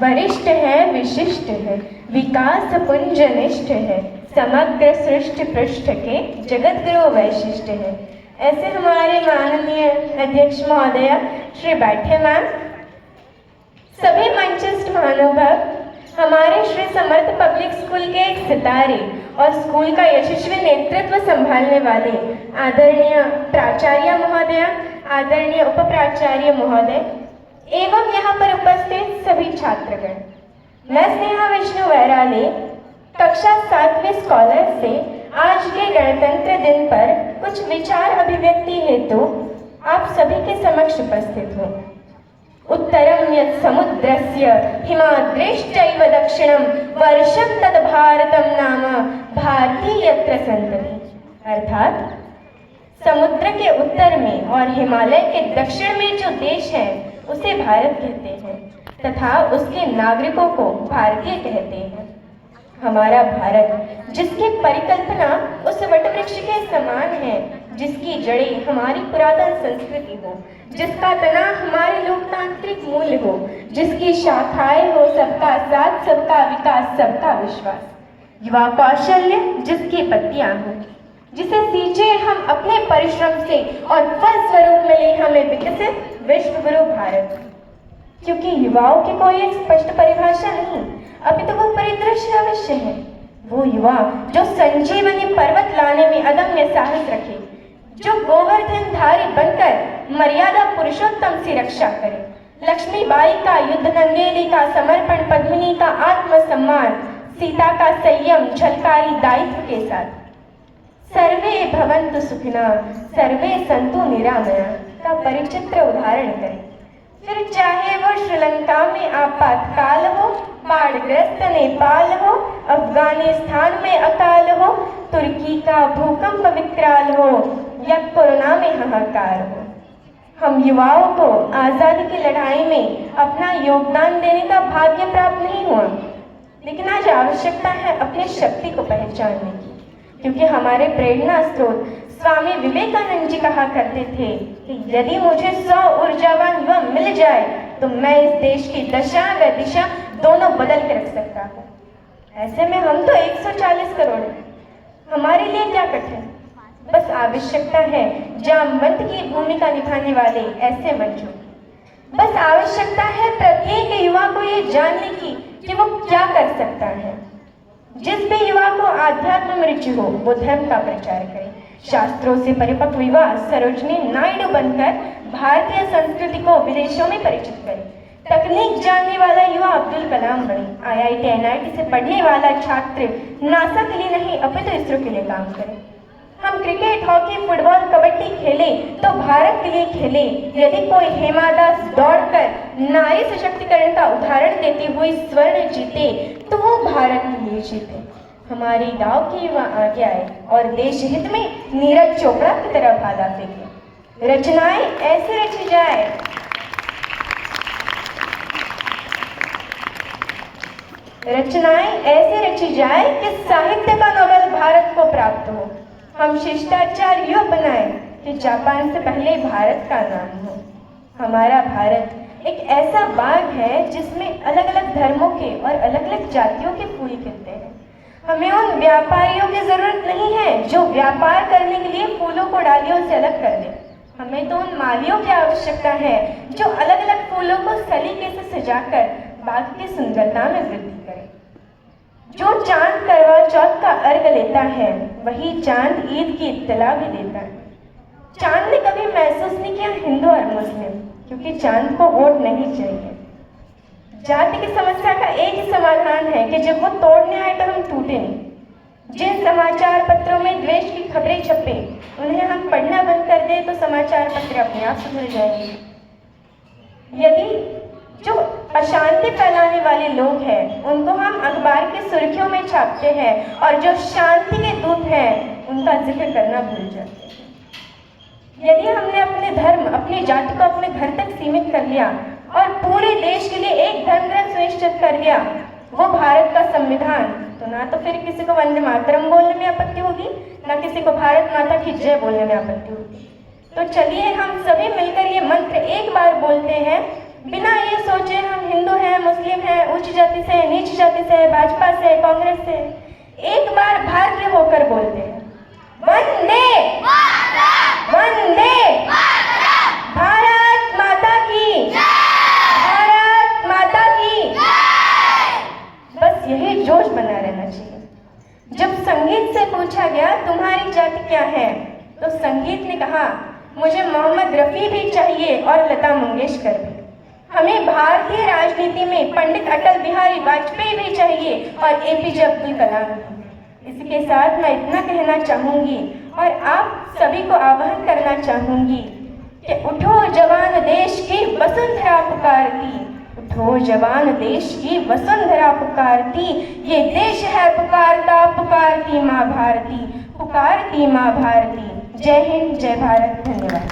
वरिष्ठ है, विशिष्ट है, विकास पुंज निष्ठ है, समग्र सृष्टि पृष्ठ के जगत गुरु वैशिष्ट है। ऐसे हमारे माननीय अध्यक्ष महोदय श्री बैठे मैम, सभी मंचस्थ महानुभाव, हमारे श्री समर्थ पब्लिक स्कूल के एक सितारे और स्कूल का यशस्वी नेतृत्व संभालने वाले आदरणीय प्राचार्य महोदय, आदरणीय उप प्राचार्य महोदय एवं यहाँ पर उपस्थित सभी छात्रगण, मैं स्नेहा विष्णु वैराले कक्षा 7वीं स्कॉलर से आज के गणतंत्र दिन पर कुछ विचार अभिव्यक्ति हेतु आप सभी के समक्ष उपस्थित हूँ। उत्तरम यत् समुद्रस्य हिमाद्रेश्चैव दक्षिणम वर्षं तद भारतम नाम भारती यत्र संतति। अर्थात समुद्र के उत्तर में और हिमालय के दक्षिण में जो देश है उसे भारत कहते हैं तथा उसके नागरिकों को भारतीय कहते हैं। हमारा भारत जिसकी परिकल्पना उस वटवृक्ष के समान है, जिसकी जड़ें हमारी पुरातन संस्कृति हो, जिसका तना हमारे लोकतांत्रिक मूल्य हो, जिसकी शाखाएं हो सबका साथ, सबका विकास, सबका विश्वास, युवा कौशल्य जिसकी पत्तियां हो, जिसे सींचे हम अपने परिश्रम से और फल स्वरूप मिले हमें विकसित विश्व गुरु भारत। क्योंकि युवाओं की कोई एक स्पष्ट परिभाषा नहीं, अभी तो वो परिदृश्य अवश्य है। वो युवा जो संजीवनी पर्वत लाने में अदम्य साहस रखे, जो गोवर्धन धारी बनकर मर्यादा पुरुषोत्तम से रक्षा करे, लक्ष्मीबाई का युद्ध नंगेली का समर्पण, पद्मिनी का आत्मसम्मान, सीता का संयम झलकारी दायित्व के साथ, सर्वे भवन्तु सुखिनः सर्वे सन्तु निरामया का परिचित्र उदाहरण करें। फिर चाहे वो श्रीलंका में आपातकाल हो, बाढ़ग्रस्त नेपाल हो, अफगानिस्तान में अकाल हो, तुर्की का भूकंप विकराल हो या कोरोना में हाहाकार हो, हम युवाओं को आज़ादी की लड़ाई में अपना योगदान देने का भाग्य प्राप्त नहीं हुआ, लेकिन आज आवश्यकता है अपनी शक्ति को पहचानने की। क्योंकि हमारे प्रेरणा स्रोत स्वामी विवेकानंद जी कहा करते थे कि यदि मुझे 100 ऊर्जावान युवा मिल जाए तो मैं इस देश की दशा व दिशा दोनों बदल के रख सकता हूँ। ऐसे में हम तो 140 करोड़ हैं, हमारे लिए क्या कठिन, बस आवश्यकता है जामवंत की भूमिका निभाने वाले ऐसे मंचों। बस आवश्यकता है प्रत्येक युवा को ये जानने की कि वो क्या कर सकता है। जिस भी युवा को आध्यात्म में रुचि हो वो धर्म का प्रचार करे, शास्त्रों से परिपक्व युवा सरोजनी नायडू बनकर भारतीय संस्कृति को विदेशों में परिचित करे, तकनीक जानने वाला युवा अब्दुल कलाम बने, IIT NIT से पढ़ने वाला छात्र नासा के लिए नहीं अपितु इसरो के लिए काम करे। हम क्रिकेट, हॉकी, फुटबॉल, कबड्डी खेले तो भारत के लिए खेले। यदि कोई हेमा दास दौड़कर नारी सशक्तिकरण का उदाहरण देती हुई स्वर्ण जीते तो वो भारत के लिए जीते। हमारी गांव के युवा आगे आए और देश हित में नीरज चोपड़ा की तरह भाला फेंके। रचनाएं ऐसे रची जाए कि साहित्य का नोबेल भारत को प्राप्त हो। हम शिष्टाचार यूँ बनाए कि जापान से पहले भारत का नाम हो। हमारा भारत एक ऐसा बाग है जिसमें अलग अलग धर्मों के और अलग अलग जातियों के फूल खिलते हैं। हमें उन व्यापारियों की जरूरत नहीं है जो व्यापार करने के लिए फूलों को डालियों से अलग कर दे। हमें तो उन मालियों की आवश्यकता है जो अलग अलग फूलों को सलीके से सजाकर बाग की सुंदरता में वृद्धि करे। जो चांद करवा चौथ का अर्घ लेता है वही चांद ईद की इत्तला भी देता है। चांद ने कभी महसूस नहीं किया हिंदू और मुस्लिम, क्योंकि चांद को वोट नहीं चाहिए। जाति की समस्या का एक ही समाधान है कि जब वो तोड़ने आए तो हम टूटे नहीं। जिन समाचार पत्रों में द्वेष की खबरें छपे उन्हें हम पढ़ना बंद कर दें तो समाचार पत्र अपने आप सुधर जाएंगे। यदि जो अशांति फैलाने वाले लोग हैं उनको हम अखबार की सुर्खियों में छापते हैं और जो शांति के दूत हैं उनका जिक्र करना भूल जाते हैं। यदि हमने अपने धर्म, अपनी जाति को अपने घर तक सीमित कर लिया और पूरे देश के लिए एक धर्म ग्रंथ सुनिश्चित कर लिया, वो भारत का संविधान, तो ना तो फिर किसी को वंदे मातरम बोलने में आपत्ति होगी, ना किसी को भारत माता की जय बोलने में आपत्ति होगी। तो चलिए हम सभी मिलकर ये मंत्र एक बार बोलते हैं, बिना ये सोचे हम हिंदू हैं, मुस्लिम हैं, उच्च जाति से, नीच जाति से, भाजपा से, कांग्रेस से, एक बार भारतीय होकर बोलते हैं, वंदे वंदे भारत माता की, भारत माता की। बस यही जोश बना रहना चाहिए। जब संगीत से पूछा गया तुम्हारी जाति क्या है, तो संगीत ने कहा मुझे मोहम्मद रफ़ी भी चाहिए और लता मंगेशकर भी। हमें भारतीय राजनीति में पंडित अटल बिहारी वाजपेयी भी चाहिए और एपीजे अब्दुल कलाम भी। इसके साथ मैं इतना कहना चाहूँगी और आप सभी को आह्वान करना चाहूँगी कि उठो जवान देश की वसुंधरा पुकारती, उठो जवान देश की वसुंधरा पुकारती, ये देश है पुकारता पुकारती माँ भारती, पुकारती माँ भारती। जय हिंद, जय भारत, धन्यवाद।